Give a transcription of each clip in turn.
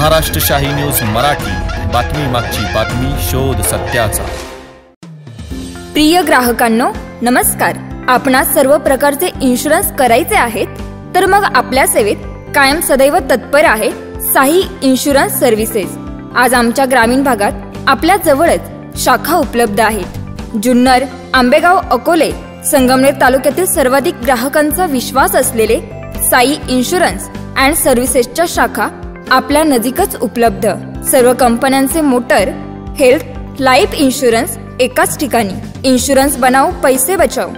महाराष्ट्र शाही न्यूज मराठी, बातमी मागची बातमी, शोध सत्याचा। प्रिय ग्राहकांनो नमस्कार। आपणास सर्व प्रकारचे इन्शुरन्स करायचे आहेत तर मग आपल्या सेवेत कायम सदैव तत्पर आहे साई इन्शुरन्स सर्व्हिसेस। आज आमच्या ग्रामीण भागात आपल्या जवळच शाखा उपलब्ध आहेत। जुन्नर, आंबेगाव, अकोले, संगमनेर तालुक्यातील सर्वाधिक ग्राहकांचा विश्वास असलेले साई इन्शुरन्स अँड सर्व्हिसेसच्या शाखा आपल्या नजीकच उपलब्ध। सर्व कंपन्यांचे मोटर, हेल्थ, लाईफ इन्शुरन्स एकाच ठिकाणी। इन्शुरन्स बनाओ पैसे बचाओ।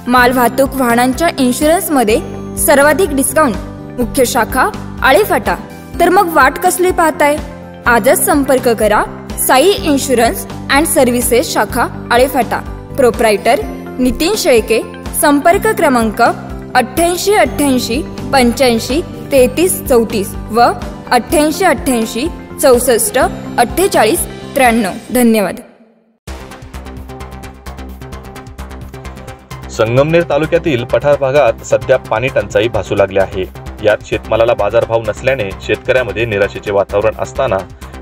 माल वाहतूक वाहनांच्या इन्शुरन्स मध्ये सर्वाधिक डिस्काउंट। मुख्य शाखा आळेफाटा। तर मग वाट कसली पाहताय? आजच संपर्क करा साई इन्शुरन्स अँड सर्व्हिसेस शाखा आळेफाटा। प्रोप्रायटर नितीन शेळके। संपर्क क्रमांक 88 88 85 33 34 व 88 88 64 48 93। धन्यवाद। संगमनेर तालुक्यातील पठार भागात सध्या पाणी टंचाई भासू लागली आहे। यात शेतमालाला बाजारभाव नसल्याने शेतकऱ्यामध्ये निराशेचे वातावरण असताना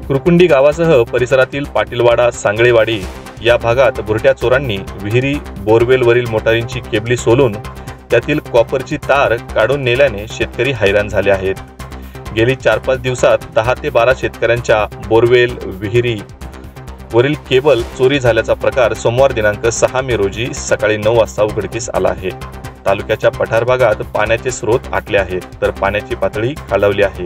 कुरकुंडी गावासह परिसरातील पाटीलवाडा, सांगळेवाडी या भागात बुरट्या चोरांनी विहिरी, बोरवेलवरील मोटारींची केबली सोलून त्यातील कॉपरची तार काढून नेल्याने शेतकरी हैराण झाले आहेत। गेली 4-5 दिवसात 10 ते 12 शेतकऱ्यांच्या बोरवेल, विहिरी वरील केबल चोरी झाल्याचा प्रकार सोमवार दिनांक 6 मे रोजी सकाळी 9 वाजता उघडकीस आला आहे। तालुक्याच्या पठार भागात पाण्याचे स्रोत आटले आहेत तर पाण्याची पातळी खालावली आहे।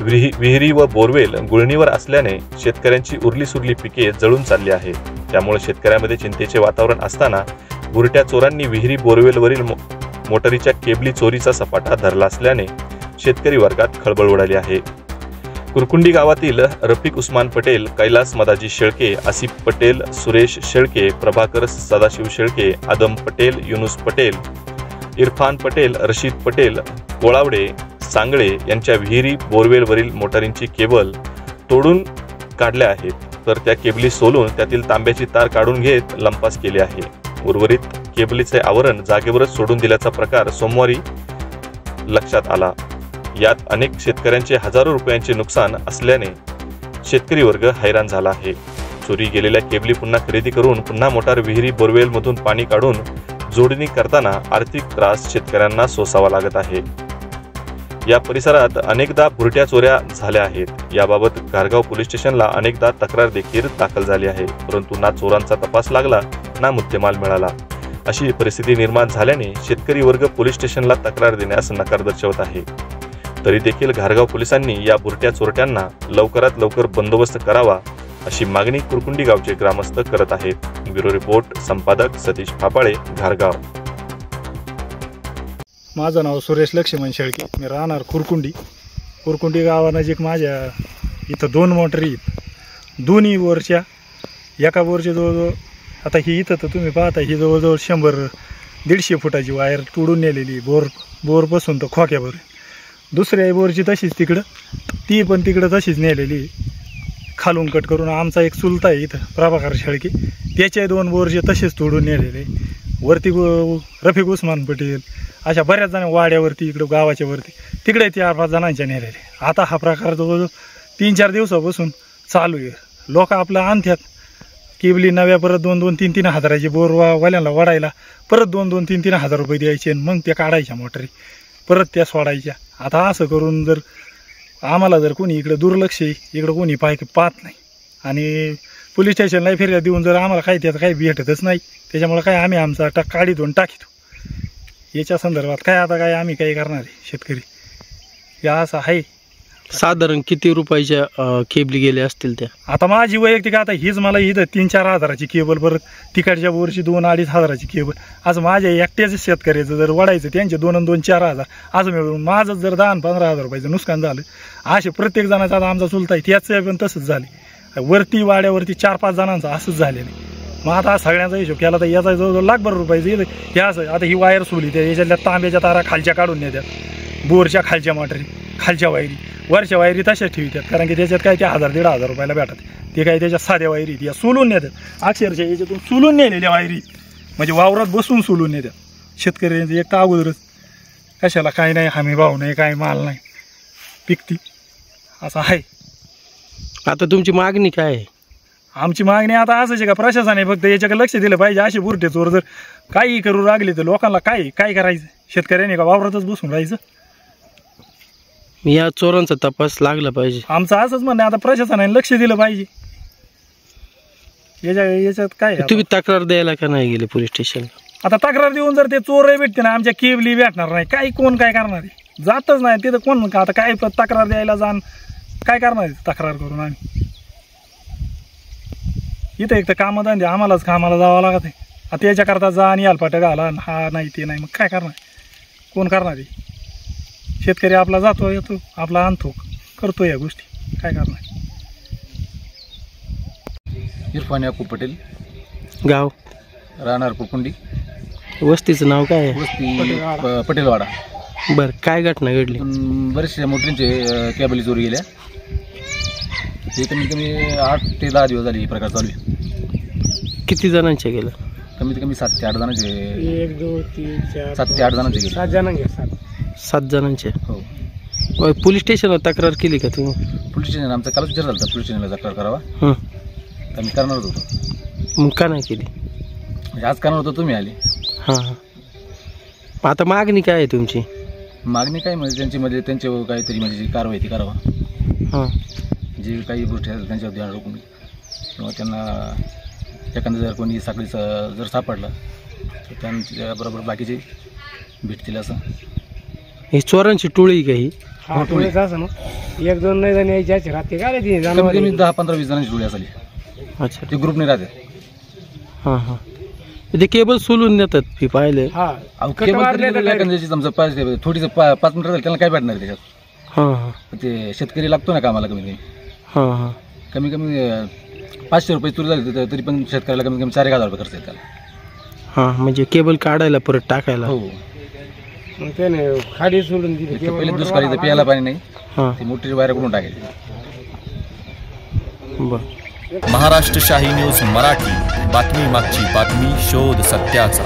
विहिरी व बोरवेल गुळणीवर असल्याने शेतकऱ्यांची उरली सुरली पिके जळून चालली आहेत। त्यामुळे शेतकऱ्यांमध्ये चिंतेचे वातावरण असताना बुरट्या चोरांनी विहिरी, बोरवेलवरील मोटारीच्या केबली चोरीचा सपाटा धरला असल्याने शेतकरी वर्गात खळबळ उडाली आहे। कुरकुंडी गावातील रफिक उस्मान पटेल, कैलास मदाजी शेळके, आसिफ पटेल, सुरेश शेळके, प्रभाकर सदाशिव शेळके, आदम पटेल, युनुस पटेल, इरफान पटेल, रशीद पटेल, कोळावडे, सांगळे यांच्या विहिरी, बोरवेलवरील मोटारींची केबल तोडून काढल्या आहेत तर त्या केबली सोलून त्यातील तांब्याची तार काढून घेत लंपास केले आहे। उर्वरित केबलीचे आवरण जागेवरच सोडून दिल्याचा प्रकार सोमवारी लक्षात आला। यात अनेक शेतकऱ्यांचे हजारो रुपयांचे नुकसान असल्याने शेतकरी वर्ग हैराण झाला आहे। चोरी गेलेल्या केबली पुन्हा खरेदी करून पुन्हा मोटार, विहिरी, बोरवेलमधून पाणी काढून जोडणी करताना आर्थिक त्रास शेतकऱ्यांना सोसावा लागत आहे। या परिसरात अनेकदा बुरट्या चोऱ्या झाल्या आहेत। याबाबत घारगाव पोलीस स्टेशनला अनेकदा तक्रार देखील दाखल झाली आहे, परंतु ना चोरांचा तपास लागला ना मुद्देमाल मिळाला। अशी परिस्थिती निर्माण झाल्याने शेतकरी वर्ग पोलीस स्टेशनला तक्रार देण्यास नकार दर्शवत आहे। तरी देखील घारगाव पोलिसांनी या बुरट्या चोरट्यांना लवकरात लवकर बंदोबस्त करावा अशी मागणी कुरकुंडी गावचे ग्रामस्थ करत आहेत। ब्युरो रिपोर्ट, संपादक सतीश फापाळे, घारगाव। माझं नाव सुरेश लक्ष्मण शेळके। मी राहणार कुरकुंडी गावानजीक माझ्या इथं 2 मोटरी आहेत। दोन्ही बोरच्या एका बोरच्या जवळजवळ आता ही इथं तर तुम्ही पाहता ही जवळजवळ 100-150 फुटाची वायर तोडून नेलेली बोरपासून तर खोक्यावर। दुसऱ्या बोरची तशीच तिकडं, ती पण तिकडं तशीच नेलेली खालून कट करून। आमचा एक चुलता आहे इथं प्रभाकर शेळके, त्याच्या 2 बोरचे तसेच तोडून नेलेले। वरती रफिक उस्मान पटेल, अशा बऱ्याच जण वाड्यावरती इकडं गावाच्या वरती तिकडे 4-5 जणांच्या नेलेले। आता हा प्रकार जवळजवळ 3-4 दिवसापासून चालू आहे। लोक आपलं आणतात केबली नव्या, परत 2-3 हजाराची बोर वाल्यांना वडायला परत 2-3 हजार रुपये द्यायचे आणि मग त्या काढायच्या मोटरी परत त्या सोडायच्या। आता असं करून जर आम्हाला जर कोणी इकडं दुर्लक्ष आहे, इकडं कोणी पाहत नाही आणि पोलीस स्टेशनला फिर्याद देऊन जर आम्हाला काही त्याचं काही भेटतच नाही, त्याच्यामुळे काय आम्ही आमचा काढीतून टाकीतो। याच्या संदर्भात काय आता काय आम्ही काही करणार आहे शेतकरी, या असं आहे। साधारण किती रुपयाच्या केबली गेल्या असतील त्या? आता माझी वैयक्तिक आता हीच मला इथं 3-4 हजाराची केबल, परत तिकडच्या बोरची 2-2.5 हजाराची केबल। आज माझ्या एकट्याच शेतकऱ्याचं जर वडायचं त्यांचे 2-4 हजार आज मिळून माझं जर 10-15 हजार रुपयाचं नुकसान झालं। असे प्रत्येक जणाचा आता आमचा चुलता आहे त्याचं पण तसंच झाले। वरती वाड्यावरती 4-5 जणांचं असंच झालेलं आहे। मग आता सगळ्यांचा हिशोब केला तर याचा जवळजवळ लाखभर रुपयाचं इथं हे असं। आता ही वायर सोली त्या याच्यातल्या तांब्याच्या तारा खालच्या काढून नेत्यात, बोरच्या खालच्या मोटरी, खालच्या वायरी, वरच्या वायरी तशाच ठेवतात, कारण की त्याच्यात काय ते 1000-1500 रुपयाला भेटतात। ते काय त्याच्या साध्या वायरी या सोलून नेतात, अक्षरशः याच्यातून सोलून नेलेल्या वायरी म्हणजे वावरात बसून सोलून नेतात। शेतकऱ्यांचं एक तर अगोदरच कशाला काही नाही, हमी भाव नाही, काही माल नाही, पिकती असं आहे। आता तुमची मागणी काय आहे? आमची मागणी आता असंच आहे का प्रशासनाने फक्त याच्याकडे लक्ष दिलं पाहिजे. असे बुरटे चोर जर काही करू लागले तर लोकांना काय करायचं? शेतकऱ्यांनी का वावरातच बसून राहायचं? या चोरांचा तपास लागला पाहिजे. आमचं असंच म्हणणं आता प्रशासनाने लक्ष दिलं पाहिजे. याच्यात काय आहे? तुम्ही तक्रार द्यायला का नाही गेले पोलीस स्टेशन? आता तक्रार देऊन जर ते चोर भेटते ना आमच्या केबली भेटणार नाही. काही कोण काय करणार आहे? जातच नाही तिथं कोण. आता काय तक्रार द्यायला जाण काय करणार आहे तक्रार करून? आम्ही इथं एक तर कामधंदे आम्हालाच कामाला जावं लागत आहे. आता याच्याकरता जा आणि यालपाट्या घाला हा नाही ते नाही, मग काय करणार? कोण करणार आहे? शेतकरी आपला जातो येतो आपला आणतो करतो या गोष्टी, काय करणार? इरफान याकूब पटेल, गाव राहणार कुरकुंडी, वस्तीचं नाव काय आहे? वस्ती पटेलवाडा. बरं, काय घटना घडली? बरेचशा मोटरींचे कॅबली चोरी गेल्या. ते कमीत कमी 8 ते 10 दिवस झाले प्रकार चालू आहे. किती जणांचे गेलं? कमीत कमी 7 ते 8 जणांचे. 1 2 3 4 7 ते 8 जणांचे गेले. 7 जणांचे. 7 जणांचे. हो. पोलीस स्टेशनला तक्रार केली का तुम्ही? पोलीस स्टेशन आमचा कालच विचार झाला पोलीस स्टेशनला तक्रार करावा. आम्ही करणारच होतो. मग का नाही केली? म्हणजे आज करणार होतो, तुम्ही आले. हां हां. आता मागणी काय आहे तुमची? मागणी काय म्हणजे त्यांच्यामध्ये त्यांच्यावर काहीतरी म्हणजे जी कारवाई ती करावा. हां. जे काही गोष्टी आहेत त्यांच्यावर ध्यान राखून किंवा त्यांना एखादं जर कोणी साखळीचा जर सापडला तर त्यांच्याबरोबर बाकीचे भेटतील असं. ही चोरांची टोळी काही? हा टोळीच असं ना, 1-2 नाही जण यायचे राहते काय ती कमीत कमी 10-15-20 जणांची टोळी असाली. अच्छा, ते ग्रुपने राहते. हां हां. ते केबल सोलून देतात मी पाहिले. समजा थोडीचं 5 मीटर झालं त्यांना काय भेटणार त्याच्यात? हां हां. ते शेतकरी लागतो ना कामाला कमी कमी. हां हां. कमी कमी 500 रुपये चोरी झाली तरी पण शेतकऱ्याला कमी कमी 4,000 रुपये खर्च येतात. हां, म्हणजे केबल काढायला परत टाकायला. हो. मग त्याने खाडी सोडून दिली. पहिले दुष्काळी तर प्यायला पाणी नाही. हां. ती मोठी वायर करून टाकायची. बरं. महाराष्ट्र शाही न्यूज मराठी, बातमी मागची बातमी, शोध सत्याचा.